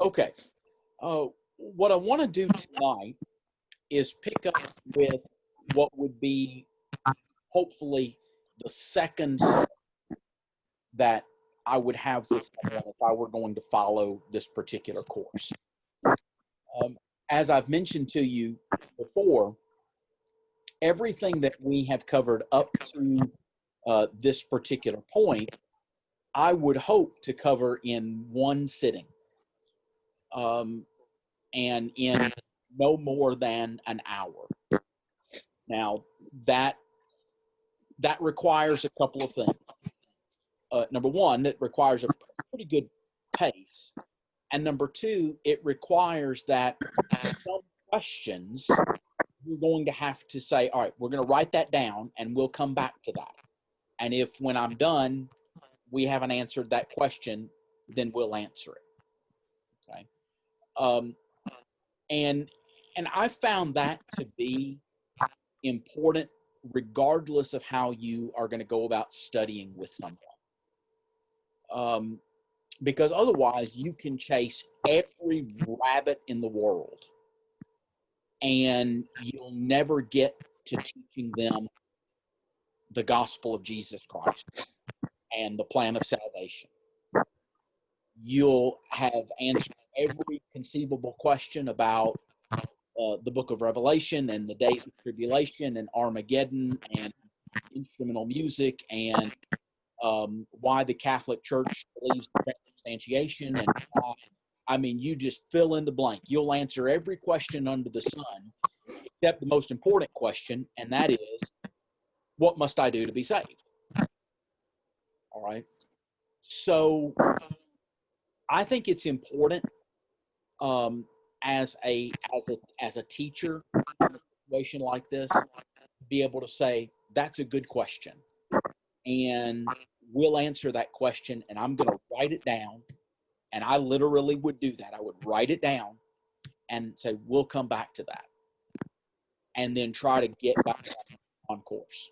Okay. What I want to do tonight is pick up with what would be hopefully the second step that I would have with someone if I were going to follow this particular course. As I've mentioned to you before, everything that we have covered up to this particular point, I would hope to cover in one sitting, and in no more than an hour. Now, that requires a couple of things. Number one, it requires a pretty good pace. And number two, it requires that some questions you're going to have to say, all right, we're going to write that down and we'll come back to that. And if when I'm done, we haven't answered that question, then we'll answer it. Okay. And I found that to be important regardless of how you are going to go about studying with someone. Because otherwise you can chase every rabbit in the world and you'll never get to teaching them the gospel of Jesus Christ and the plan of salvation. You'll have answered every conceivable question about the book of Revelation and the days of tribulation and Armageddon and instrumental music and why the Catholic Church believes in transubstantiation and why, I mean, you just fill in the blank. You'll answer every question under the sun except the most important question, and that is, what must I do to be saved? All right. So I think it's important as a teacher in a situation like this to be able to say, that's a good question. And we'll answer that question, and I'm going to write it down. And I literally would do that. I would write it down and say, we'll come back to that. And then try to get back on course.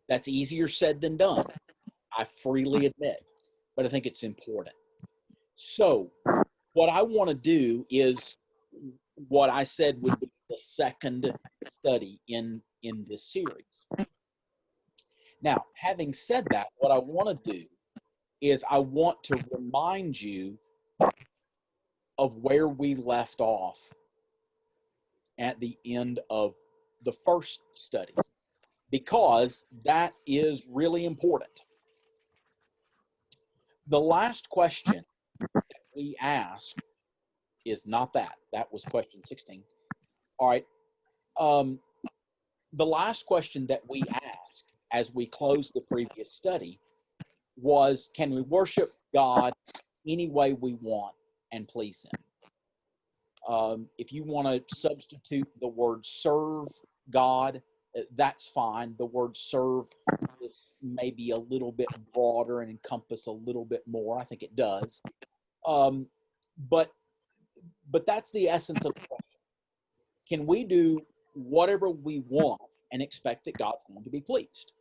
That's easier said than done, I freely admit, but I think it's important. So what I want to do is what I said would be the second study in this series. Now, having said that, what I want to do is I want to remind you of where we left off at the end of the first study, because that is really important. The last question that we asked is not that. That was question 16. All right. The last question that we asked as we closed the previous study was, can we worship God any way we want and please Him? If you want to substitute the word serve God, that's fine. The word serve is maybe a little bit broader and encompass a little bit more. I think it does. But that's the essence of the question. Can we do whatever we want and expect that God's going to be pleased?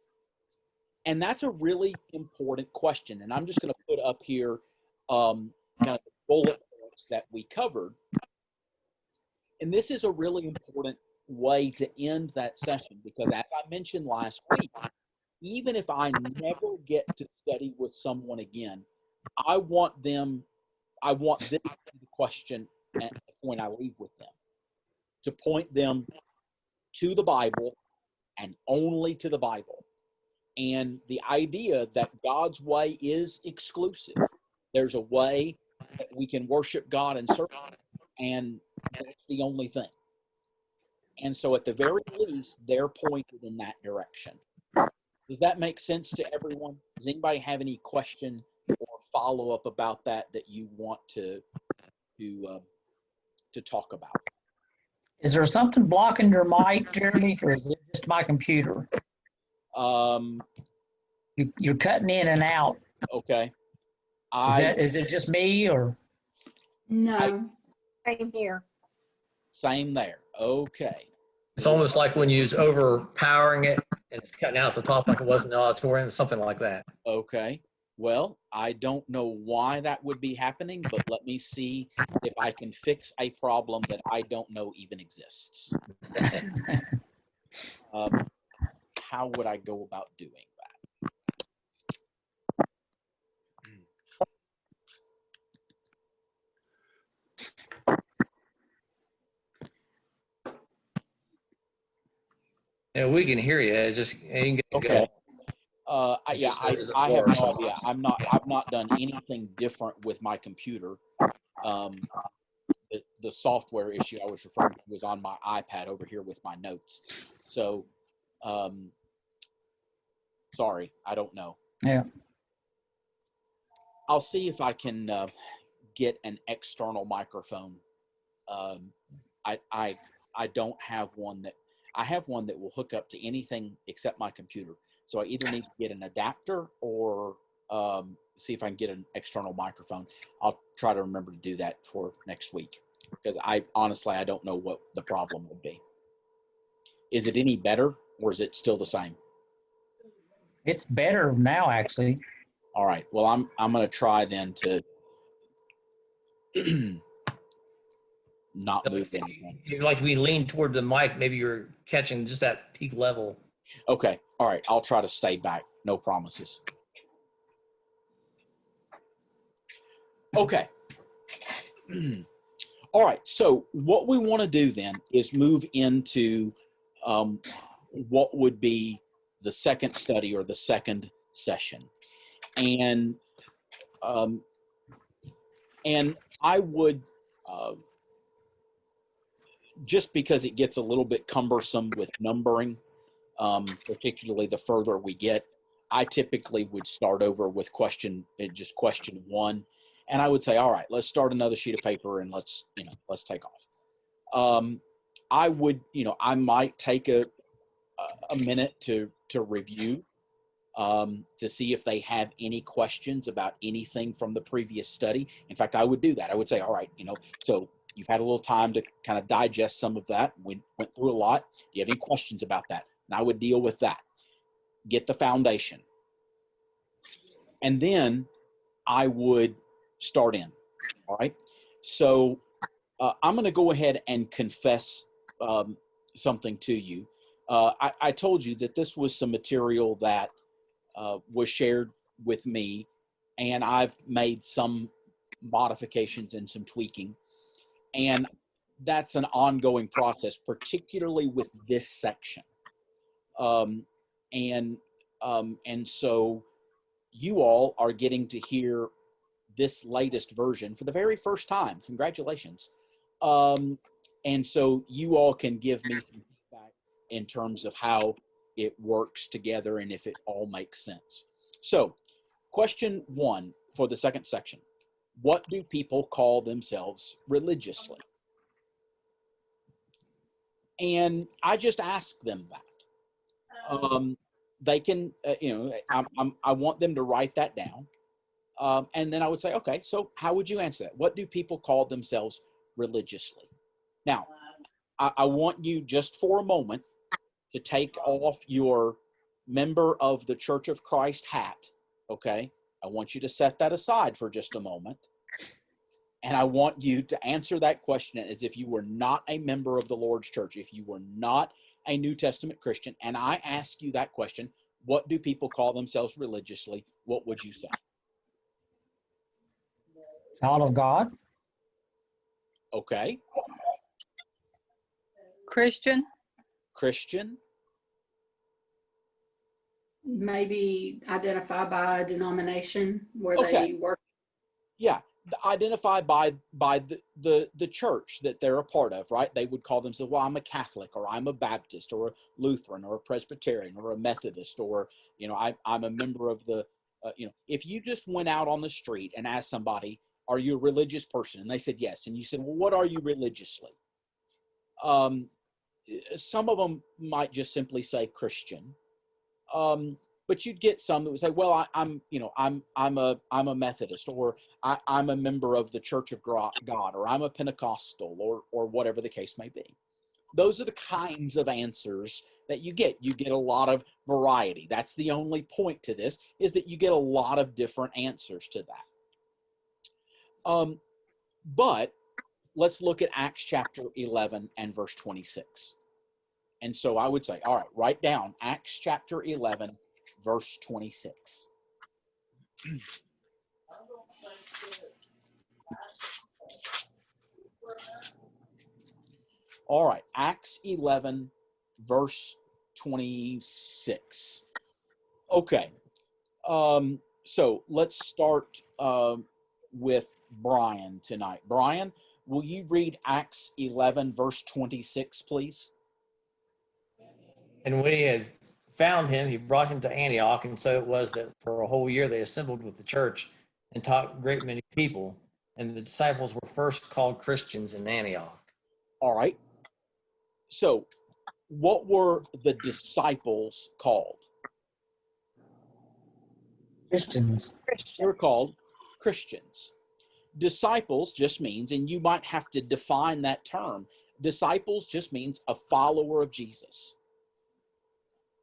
And that's a really important question. And I'm just going to put up here kind of the bullet points that we covered. And this is a really important way to end that session, because as I mentioned last week, even if I never get to study with someone again, I want this to be the question at the point I leave with them, to point them to the Bible and only to the Bible. And the idea that God's way is exclusive. There's a way that we can worship God and serve Him, and that's the only thing. And so at the very least, they're pointed in that direction. Does that make sense to everyone? Does anybody have any question or follow-up about that you want to talk about? Is there something blocking your mic, Jeremy, or is it just my computer? You're cutting in and out. Okay. Is it just me or? No. Same here. Same there. Okay. It's almost like when you use overpowering it and it's cutting out at the top like it was in the auditorium, something like that. Okay. Well, I don't know why that would be happening, but let me see if I can fix a problem that I don't know even exists. How would I go about doing that? Yeah, we can hear you. It's just you can get Okay. go. Yeah, Just as a I have bar no idea. sometimes. I've not done anything different with my computer. The software issue I was referring to was on my iPad over here with my notes. So, sorry, I don't know. Yeah. I'll see if I can get an external microphone. I don't have one that I have one that will hook up to anything except my computer. So I either need to get an adapter or see if I can get an external microphone. I'll try to remember to do that for next week because I don't know what the problem would be. Is it any better or is it still the same? It's better now, actually. All right. Well, I'm going to try then to not move anything. If like we lean toward the mic, maybe you're catching just that peak level. Okay. All right. I'll try to stay back. No promises. Okay. All right. So what we want to do then is move into what would be the second study or the second session. And I would, just because it gets a little bit cumbersome with numbering, particularly the further we get, I typically would start over with question one. And I would say, all right, let's start another sheet of paper and let's take off. I would, I might take a minute to review, to see if they have any questions about anything from the previous study. In fact, I would do that. I would say, all right, so you've had a little time to kind of digest some of that. We went through a lot. Do you have any questions about that? And I would deal with that, get the foundation. And then I would start in, all right? So I'm going to go ahead and confess something to you. I told you that this was some material that was shared with me, and I've made some modifications and some tweaking. And that's an ongoing process, particularly with this section. And so you all are getting to hear this latest version for the very first time. Congratulations. And so you all can give me some feedback in terms of how it works together and if it all makes sense. So question one for the second section: what do people call themselves religiously? And I just ask them that. They can, I want them to write that down. And then I would say, okay, so how would you answer that? What do people call themselves religiously? Now, I want you just for a moment to take off your member of the Church of Christ hat, okay? I want you to set that aside for just a moment. And I want you to answer that question as if you were not a member of the Lord's church, if you were not a New Testament Christian, and I ask you that question, what do people call themselves religiously? What would you say? Child of God. Okay. Christian. Christian. Maybe identify by a denomination where Okay. they work. Yeah. Identify by the church that they're a part of, right? They would call themselves, well, I'm a Catholic, or I'm a Baptist, or a Lutheran, or a Presbyterian, or a Methodist, or, I'm a member of the, if you just went out on the street and asked somebody, are you a religious person? And they said yes. And you said, well, what are you religiously? Some of them might just simply say Christian. But you'd get some that would say, well, I'm a Methodist, or I'm a member of the Church of God, or I'm a Pentecostal, or whatever the case may be. Those are the kinds of answers that you get. You get a lot of variety. That's the only point to this, is that you get a lot of different answers to that. But let's look at Acts chapter 11 and verse 26. And so I would say, all right, write down Acts chapter 11, verse 26. All right, Acts 11, verse 26. Okay, so let's start with Brian tonight. Brian, will you read Acts 11, verse 26, please? And when he had found him, he brought him to Antioch. And so it was that for a whole year they assembled with the church and taught a great many people. And the disciples were first called Christians in Antioch. All right. So what were the disciples called? Christians. They were called Christians. Disciples just means, and you might have to define that term, disciples just means a follower of Jesus.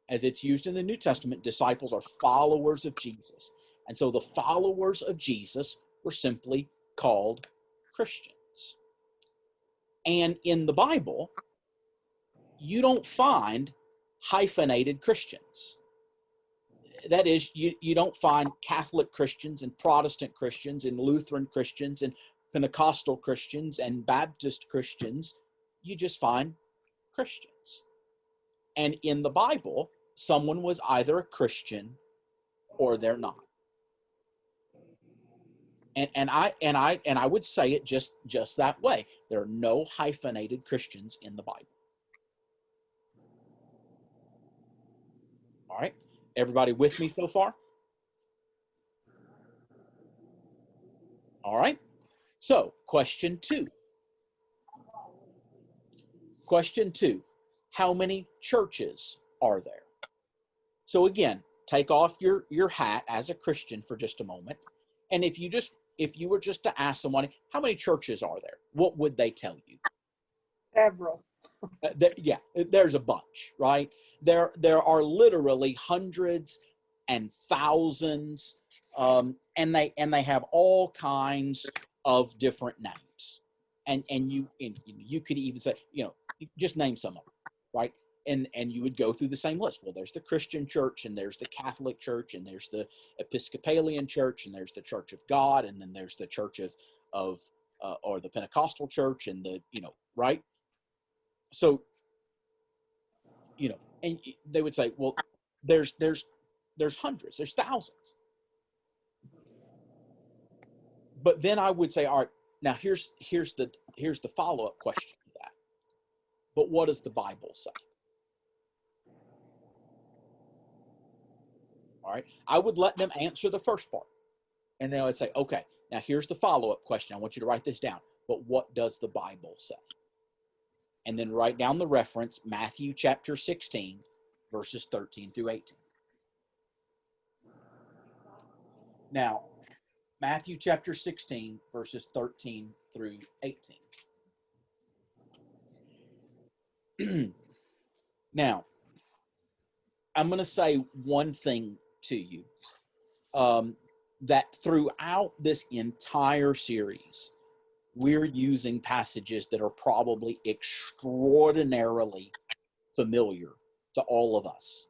As it's used in the New Testament, disciples are followers of Jesus. And so the followers of Jesus were simply called Christians. And in the Bible, you don't find hyphenated Christians. That is, you don't find Catholic Christians and Protestant Christians and Lutheran Christians and Pentecostal Christians and Baptist Christians. You just find Christians. And in the Bible, someone was either a Christian or they're not. And I would say it just that way. There are no hyphenated Christians in the Bible. All right. Everybody with me so far? All right. So, question 2. Question 2. How many churches are there? So again, take off your hat as a Christian for just a moment. And if you were just to ask someone, how many churches are there? What would they tell you? Several. There's a bunch, right? There are literally hundreds and thousands, and they have all kinds of different names, and you could even say, just name some of them, right? And you would go through the same list. Well, there's the Christian church, and there's the Catholic church, and there's the Episcopalian church, and there's the Church of God, and then there's the Church of or the Pentecostal church, and the right. So, and they would say, well, there's hundreds, there's thousands. But then I would say, all right, now here's the follow-up question to that. But what does the Bible say? All right, I would let them answer the first part. And then I would say, okay, now here's the follow-up question. I want you to write this down. But what does the Bible say? And then write down the reference, Matthew chapter 16, verses 13 through 18. Now, Matthew chapter 16, verses 13 through 18. Now, I'm going to say one thing to you, that throughout this entire series, we're using passages that are probably extraordinarily familiar to all of us.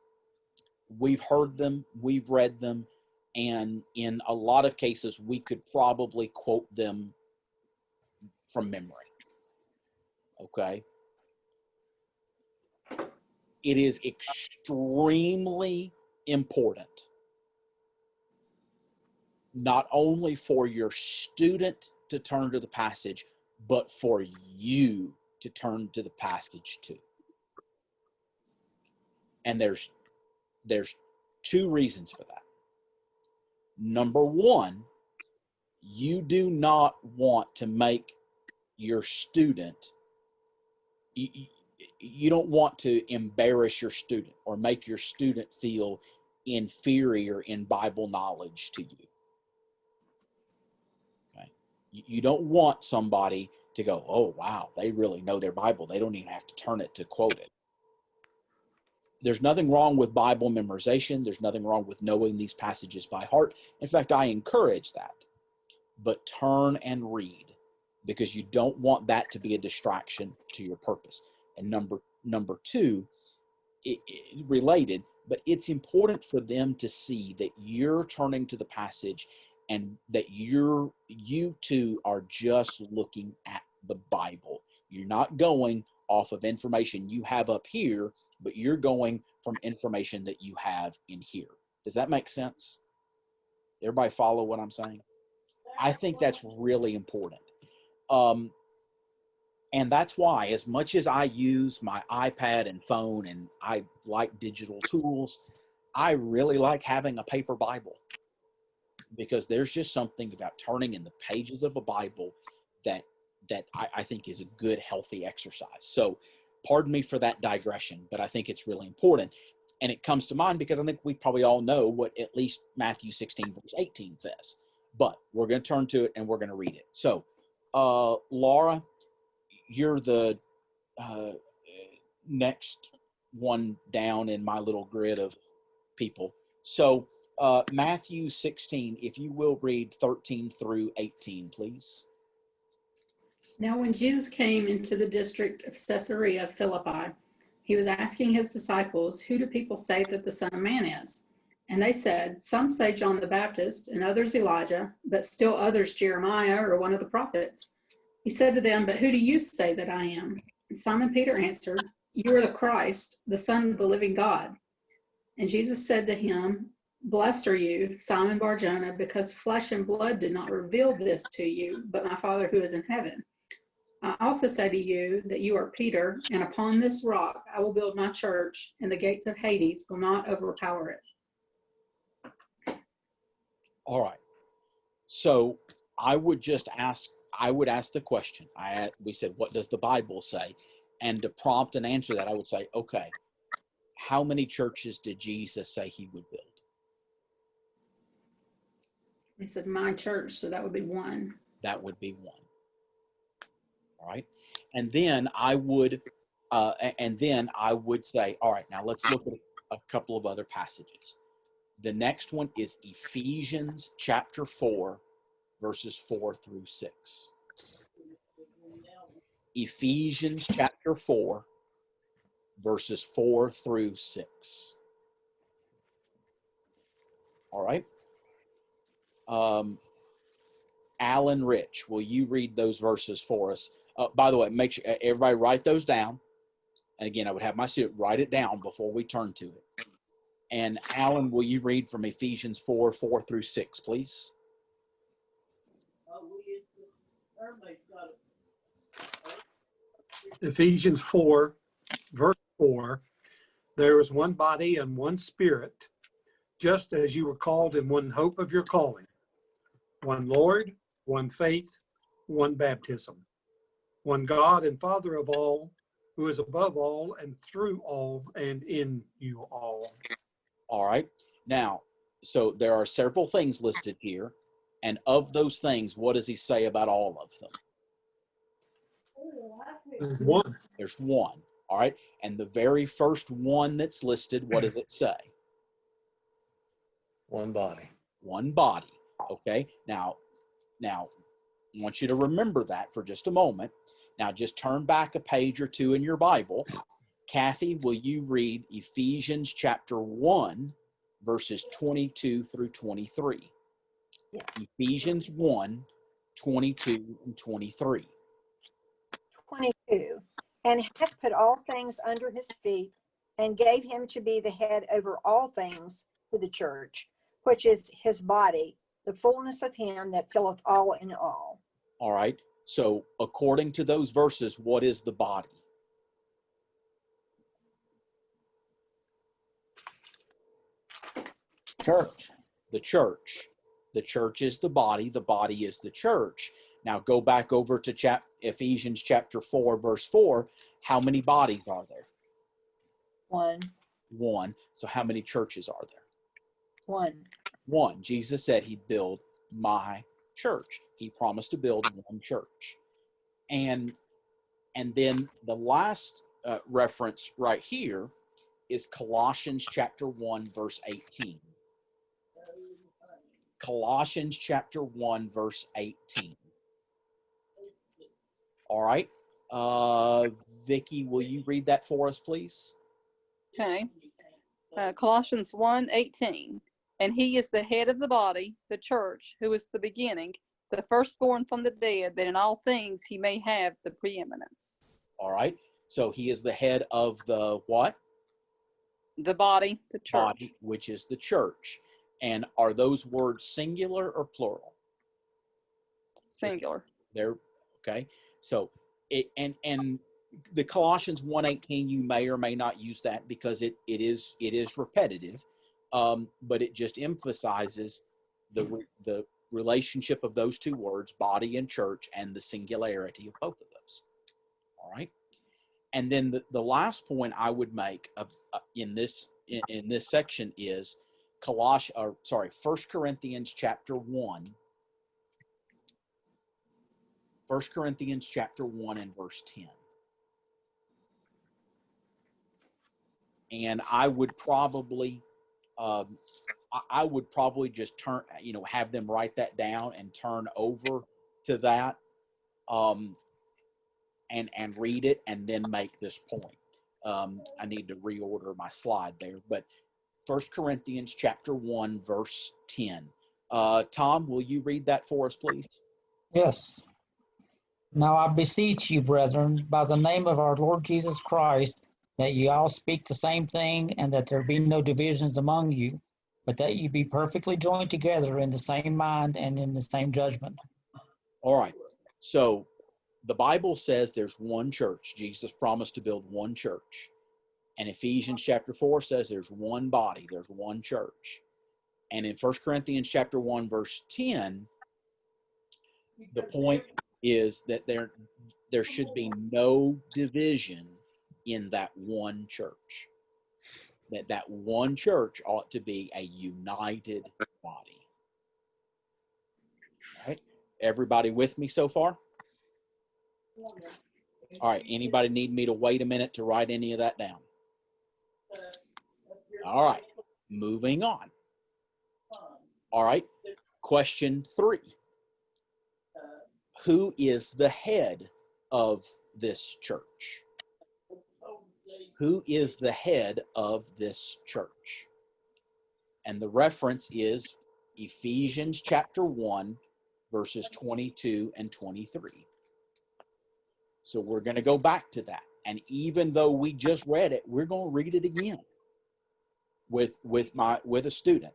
We've heard them, we've read them, and in a lot of cases, we could probably quote them from memory. Okay? It is extremely important, not only for your student to turn to the passage, but for you to turn to the passage too. And there's 2 reasons for that. Number 1, you do not want to make your student, you don't want to embarrass your student or make your student feel inferior in Bible knowledge to you. Okay? You don't want somebody to go, oh, wow, they really know their Bible. They don't even have to turn it to quote it. there's nothing wrong with Bible memorization. There's nothing wrong with knowing these passages by heart. In fact, I encourage that. But turn and read, because you don't want that to be a distraction to your purpose. And number two, related, but it's important for them to see that you're turning to the passage and that you two are just looking at the Bible. You're not going off of information you have up here, but you're going from information that you have in here. Does that make sense? Everybody follow what I'm saying? I think that's really important. And that's why, as much as I use my iPad and phone and I like digital tools, I really like having a paper Bible, because there's just something about turning in the pages of a Bible that I think is a good, healthy exercise. So pardon me for that digression, but I think it's really important. And it comes to mind because I think we probably all know what at least Matthew 16, verse 18 says. But we're going to turn to it and we're going to read it. So, Laura, you're the next one down in my little grid of people. So, Matthew 16, if you will read 13 through 18, please. Now, when Jesus came into the district of Caesarea Philippi, he was asking his disciples, "Who do people say that the Son of Man is?" And they said, "Some say John the Baptist, and others Elijah, but still others Jeremiah or one of the prophets." He said to them, "But who do you say that I am?" And Simon Peter answered, "You are the Christ, the Son of the living God." And Jesus said to him, "Blessed are you, Simon Bar-Jonah, because flesh and blood did not reveal this to you, but my Father who is in heaven. I also say to you that you are Peter, and upon this rock I will build my church, and the gates of Hades will not overpower it." All right. So I would ask the question. We said, what does the Bible say? And to prompt and answer that, I would say, okay, how many churches did Jesus say he would build? He said, "My church," so that would be one. That would be one. All right. And then I would say, all right, now let's look at a couple of other passages. The next one is Ephesians chapter 4, verses 4 through 6. Ephesians chapter 4, verses 4 through 6. All right. Alan Rich, will you read those verses for us? By the way, make sure everybody write those down. And again, I would have my student write it down before we turn to it. And Alan, will you read from Ephesians 4, 4 through 6, please? Ephesians 4, verse 4, there is one body and one spirit, just as you were called in one hope of your calling, one Lord, one faith, one baptism, one God and Father of all, who is above all and through all and in you all. All right. Now, so there are several things listed here. And of those things, what does he say about all of them? One. There's one. All right. And the very first one that's listed, what does it say? One body. One body. Okay. Now, I want you to remember that for just a moment. Now, just turn back a page or two in your Bible. Kathy, will you read Ephesians chapter 1, verses 22 through 23? Yes. Ephesians 1, 22 and 23. 22. And hath put all things under his feet, and gave him to be the head over all things to the church, which is his body, the fullness of him that filleth all in all. All right. So according to those verses, what is the body? Church. The church. The church is the body. The body is the church. Now go back over to Ephesians chapter 4, verse 4. How many bodies are there? One. One. So how many churches are there? One. One. Jesus said he'd build my church. He promised to build one church. And then the last reference right here is Colossians chapter 1, verse 18. Colossians chapter 1, verse 18. All right. Vicky, will you read that for us, please? Okay. Colossians 1:18. And he is the head of the body, the church, who is the beginning, the firstborn from the dead, that in all things he may have the preeminence. All right. So he is the head of the what? The body, the church. Body, which is the church. And are those words singular or plural? Singular. They're okay. So it and the Colossians 1:18, you may or may not use that because it is repetitive, but it just emphasizes the relationship of those two words, body and church, and the singularity of both of those. All right. And then the last point I would make in this section is 1 Corinthians chapter 1. 1 Corinthians chapter 1 and verse 10. And I would probably just have them write that down and turn over to that and read it and then make this point. I need to reorder my slide there, but 1 Corinthians chapter 1, verse 10. Tom, will you read that for us, please? Yes. Now I beseech you, brethren, by the name of our Lord Jesus Christ, that ye all speak the same thing, and that there be no divisions among you, but that ye be perfectly joined together in the same mind and in the same judgment. All right. So the Bible says there's one church. Jesus promised to build one church. And Ephesians chapter 4 says there's one body, there's one church. And in 1 Corinthians chapter 1, verse 10, the point is that there should be no division in that one church. That one church ought to be a united body. All right. Everybody with me so far? All right. Anybody need me to wait a minute to write any of that down? All right. Moving on. All right. Question 3. Who is the head of this church? Who is the head of this church? And the reference is Ephesians chapter 1, verses 22 and 23. So we're going to go back to that. And even though we just read it, we're going to read it again with a student.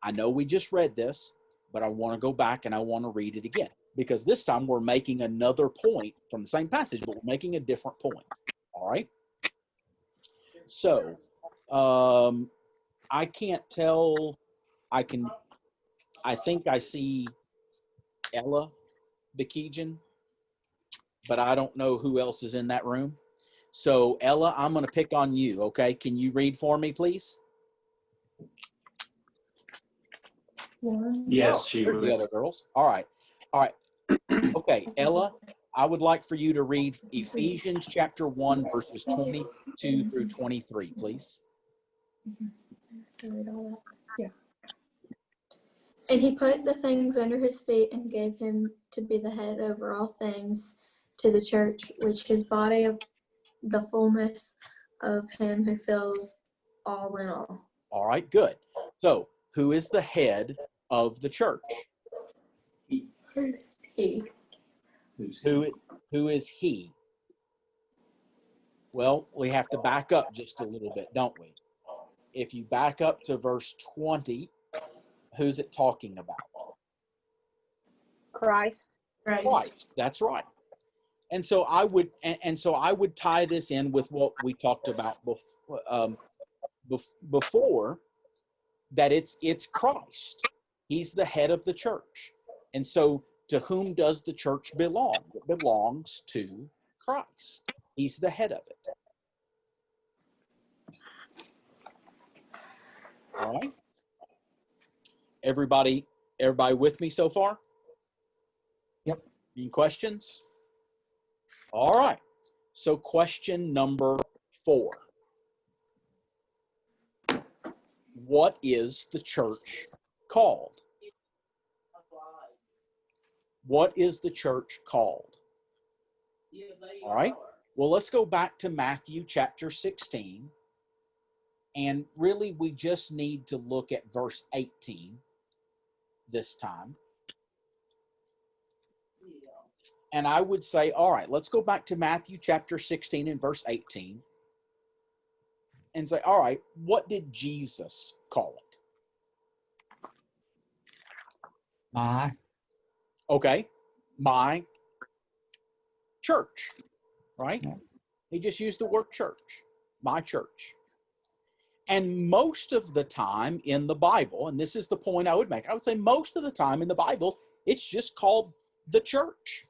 I know we just read this, but I want to go back and I want to read it again, because this time we're making another point from the same passage, but we're making a different point. All right. So I can't tell. I think I see Ella Bekejan, but I don't know who else is in that room. So Ella, I'm going to pick on you. Okay. Can you read for me, please? Yes, she There's the other girls. All right. Okay, Ella, I would like for you to read Ephesians chapter 1, verses 22 through 23, please. Yeah. And he put the things under his feet and gave him to be the head over all things to the church, which is body of the fullness of him who fills all in all. All right, good. So, who is the head of the church? He. Who is he? Well, we have to back up just a little bit, don't we? If you back up to verse 20, who's it talking about? Christ. Right. Right. That's right. And so I would tie this in with what we talked about before, that it's Christ. He's the head of the church. And so to whom does the church belong? It belongs to Christ. He's the head of it. All right. Everybody with me so far? Yep. Any questions? All right. So question number 4. what is the church called? What is the church called? All right. Well, let's go back to Matthew chapter 16. And really, we just need to look at verse 18 this time. And I would say, all right, let's go back to Matthew chapter 16 and verse 18 and say, all right, what did Jesus call it? My. Okay, my church, right? Yeah. He just used the word church, my church. And most of the time in the Bible, and this is the point I would make, I would say most of the time in the Bible, it's just called the church.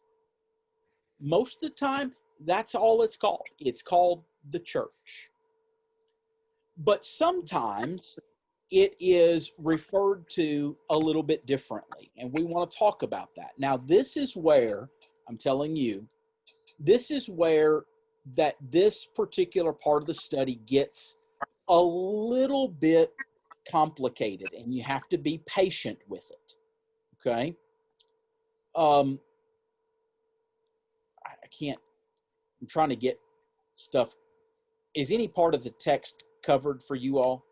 Most of the time, that's all it's called. It's called the church. But sometimes it is referred to a little bit differently, and we want to talk about that. Now, this is where, I'm telling you, this is where that this particular part of the study gets a little bit complicated, and you have to be patient with it, okay? I can't, I'm trying to get stuff. Is any part of the text covered for you all?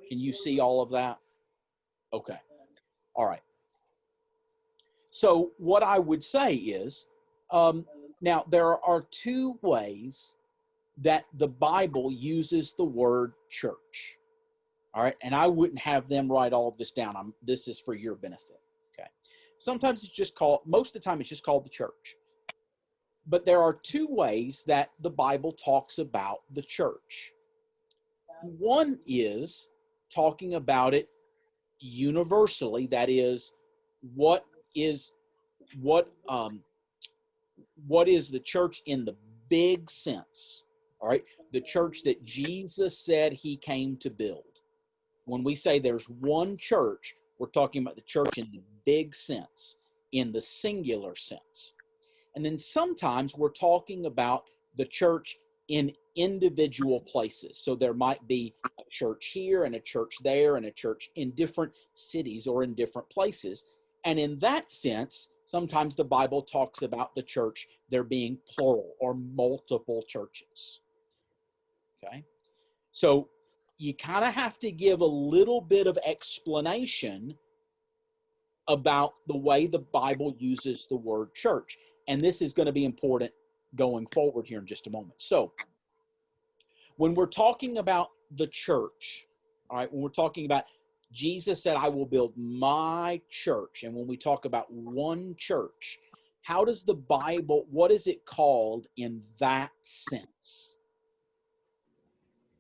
Can you see all of that? Okay. All right. So what I would say is, now there are two ways that the Bible uses the word church. All right. And I wouldn't have them write all of this down. This is for your benefit. Okay. Sometimes it's just called, most of the time it's just called the church. But there are two ways that the Bible talks about the church. One is talking about it universally, that is, what is the church in the big sense, all right? The church that Jesus said he came to build. When we say there's one church, we're talking about the church in the big sense, in the singular sense. And then sometimes we're talking about the church in individual places. So there might be a church here and a church there and a church in different cities or in different places. And in that sense, sometimes the Bible talks about the church there being plural or multiple churches. Okay? So you kind of have to give a little bit of explanation about the way the Bible uses the word church. And this is going to be important going forward here in just a moment. So when we're talking about the church, all right, when we're talking about Jesus said, I will build my church. And when we talk about one church, how does the Bible, what is it called in that sense?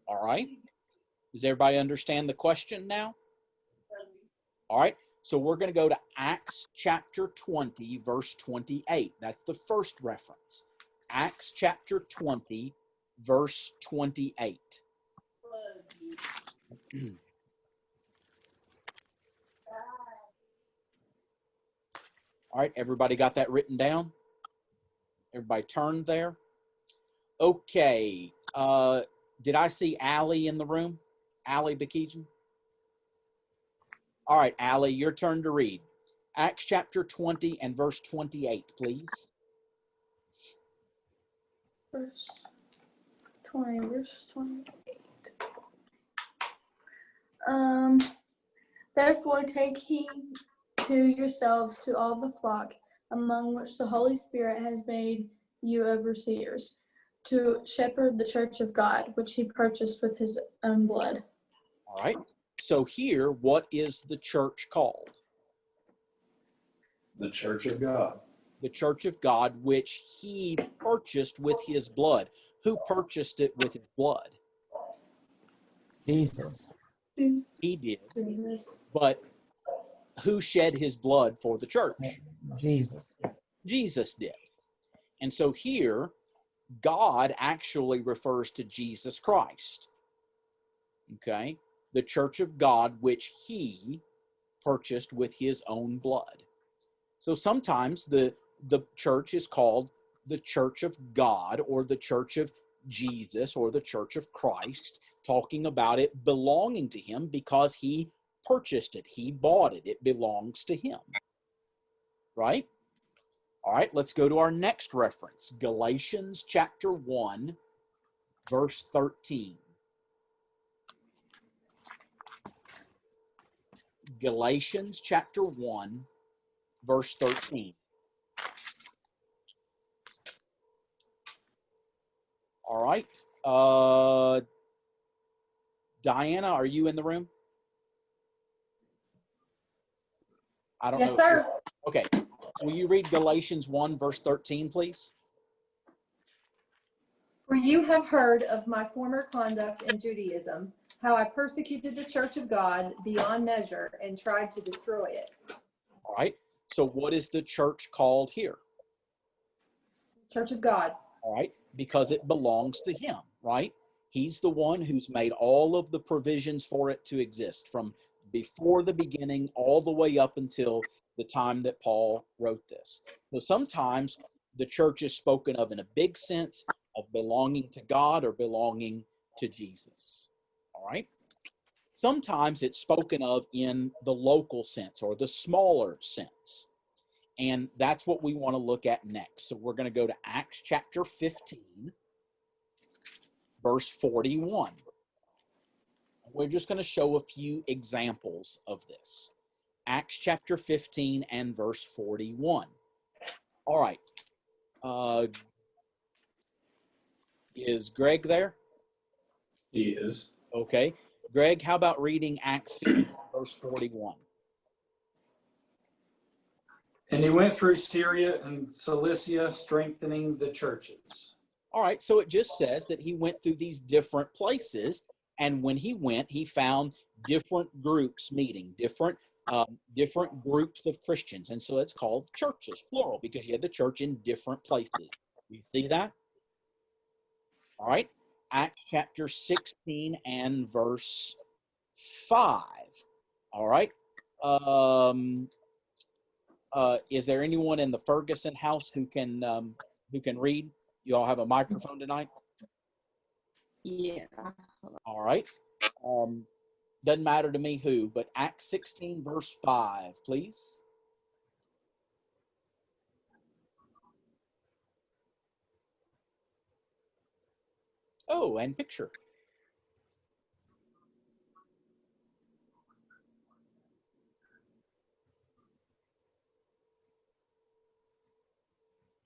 All right. Does everybody understand the question now? All right. So we're going to go to Acts chapter 20, verse 28. That's the first reference. Acts chapter 20, verse 28. All right, everybody got that written down? Everybody turned there? Okay. Did I see Allie in the room? Allie Bakejian? All right, Allie, your turn to read. Acts chapter 20 and verse 28, please. Verse 20, verse 28. Therefore take heed to yourselves to all the flock among which the Holy Spirit has made you overseers, to shepherd the church of God, which he purchased with his own blood. All right. So here, what is the church called? The church of God. The church of God, which he purchased with his blood. Who purchased it with his blood? Jesus. He did. Jesus. But who shed his blood for the church? Jesus. Jesus did. And so here, God actually refers to Jesus Christ. Okay? The church of God, which he purchased with his own blood. So sometimes the church is called the church of God or the church of Jesus or the Church of Christ, talking about it belonging to him because he purchased it. He bought it. It belongs to him. Right? All right, let's go to our next reference. Galatians chapter 1, verse 13. Galatians chapter 1, verse 13. All right. Diana, are you in the room? I don't know. Yes, sir. Okay. Will you read Galatians 1, verse 13, please? For you have heard of my former conduct in Judaism, how I persecuted the church of God beyond measure and tried to destroy it. All right. So what is the church called here? Church of God. All right. Because it belongs to him, right? He's the one who's made all of the provisions for it to exist from before the beginning all the way up until the time that Paul wrote this. So sometimes the church is spoken of in a big sense of belonging to God or belonging to Jesus. All right. Sometimes it's spoken of in the local sense or the smaller sense. And that's what we want to look at next. So we're going to go to Acts chapter 15, verse 41. We're just going to show a few examples of this. Acts chapter 15 and verse 41. All right. Is Greg there? He is. Okay. Greg, how about reading Acts 15, verse 41? And he went through Syria and Cilicia, strengthening the churches. All right. So it just says that he went through these different places. And when he went, he found different groups meeting, different groups of Christians. And so it's called churches, plural, because you had the church in different places. You see that? All right. Acts chapter 16 and verse 5. All right. Is there anyone in the Ferguson house who can read? You all have a microphone tonight? Yeah. All right. Doesn't matter to me who, but Acts 16, verse 5, please. Oh, and picture.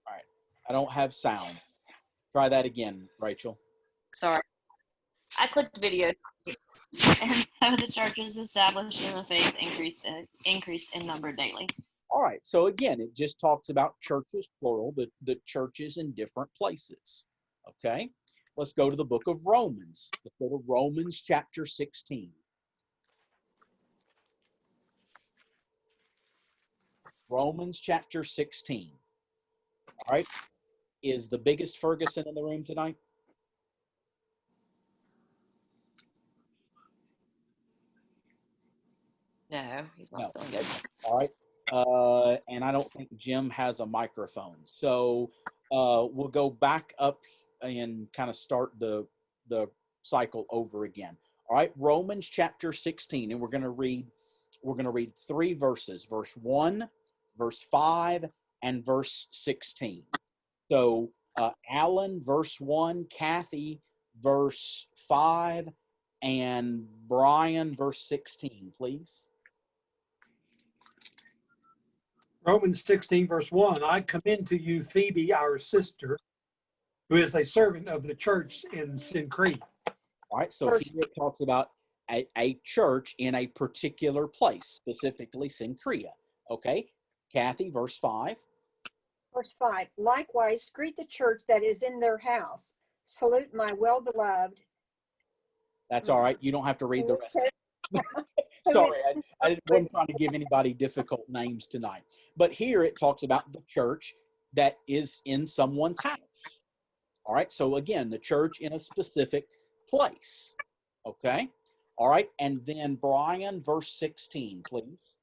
All right. I don't have sound. Try that again, Rachel. Sorry. I clicked video. And so the churches established in the faith increased in number daily. All right. So again, it just talks about churches, plural, the churches in different places. Okay. Let's go to the book of Romans. Let's go to Romans chapter 16. Romans chapter 16. All right. Is the biggest Ferguson in the room tonight? No, he's not No. feeling good. All right. And I don't think Jim has a microphone. So we'll go back up and kind of start the cycle over again. All right. Romans chapter 16, and we're going to read 3 verses, verse 1, verse 5, and verse 16. So Alan, verse 1, Kathy, verse 5, and Brian, verse 16, please. Romans 16, verse 1, I commend to you Phoebe, our sister, who is a servant of the church in Cenchrea. All right, so here it talks about a church in a particular place, specifically Cenchrea. Okay, Kathy, verse 5. Verse 5, likewise, greet the church that is in their house. Salute my well-beloved. That's all right. You don't have to read the rest. Sorry, I wasn't trying to give anybody difficult names tonight. But here it talks about the church that is in someone's house. All right, so again, the church in a specific place. Okay, all right, and then Brian, verse 16, please.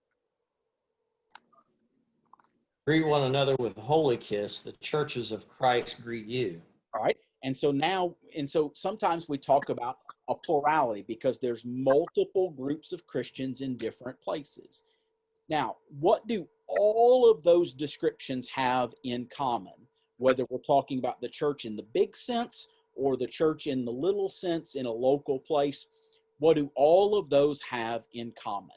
Greet one another with a holy kiss. The churches of Christ greet you. All right, And so sometimes we talk about a plurality because there's multiple groups of Christians in different places. Now, what do all of those descriptions have in common? Whether we're talking about the church in the big sense or the church in the little sense in a local place, what do all of those have in common?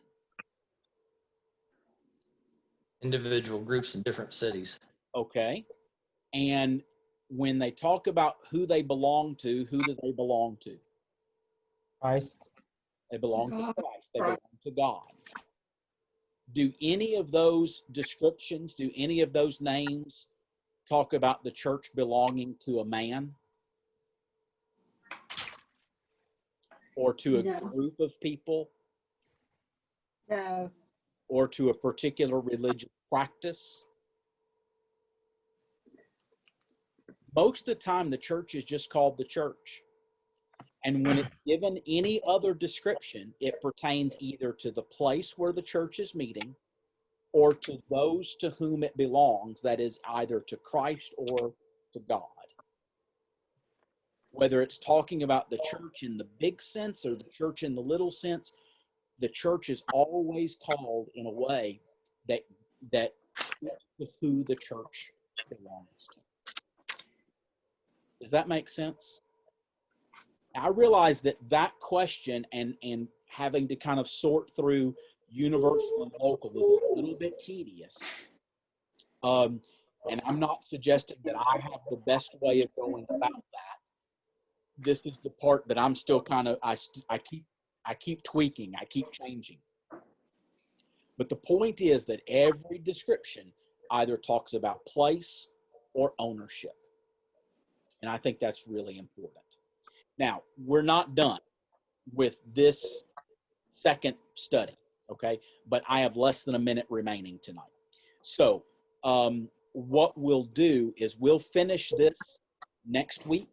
Individual groups in different cities. Okay. And when they talk about who they belong to, who do they belong to? Christ. They belong to God. Christ. They belong to God. Do any of those descriptions, do any of those names talk about the church belonging to a man? Or to a No. group of people? No. Or to a particular religious practice? Most of the time, the church is just called the church. And when it's given any other description, it pertains either to the place where the church is meeting or to those to whom it belongs, that is either to Christ or to God. Whether it's talking about the church in the big sense or the church in the little sense, the church is always called in a way that speaks to who the church belongs to. Does that make sense? I realize that question and having to kind of sort through universal and local is a little bit tedious. And I'm not suggesting that I have the best way of going about that. This is the part that I'm still kind of, I keep tweaking, I keep changing. But the point is that every description either talks about place or ownership. And I think that's really important. Now, we're not done with this second study, okay? But I have less than a minute remaining tonight. So what we'll do is we'll finish this next week,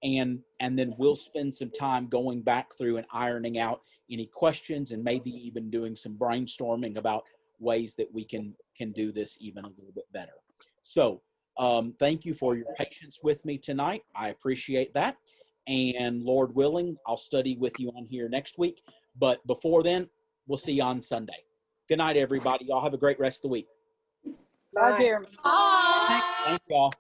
and then we'll spend some time going back through and ironing out any questions and maybe even doing some brainstorming about ways that we can do this even a little bit better. So thank you for your patience with me tonight. I appreciate that. And Lord willing, I'll study with you on here next week. But before then, we'll see you on Sunday. Good night, everybody. Y'all have a great rest of the week. Bye. Jeremy. Thank y'all.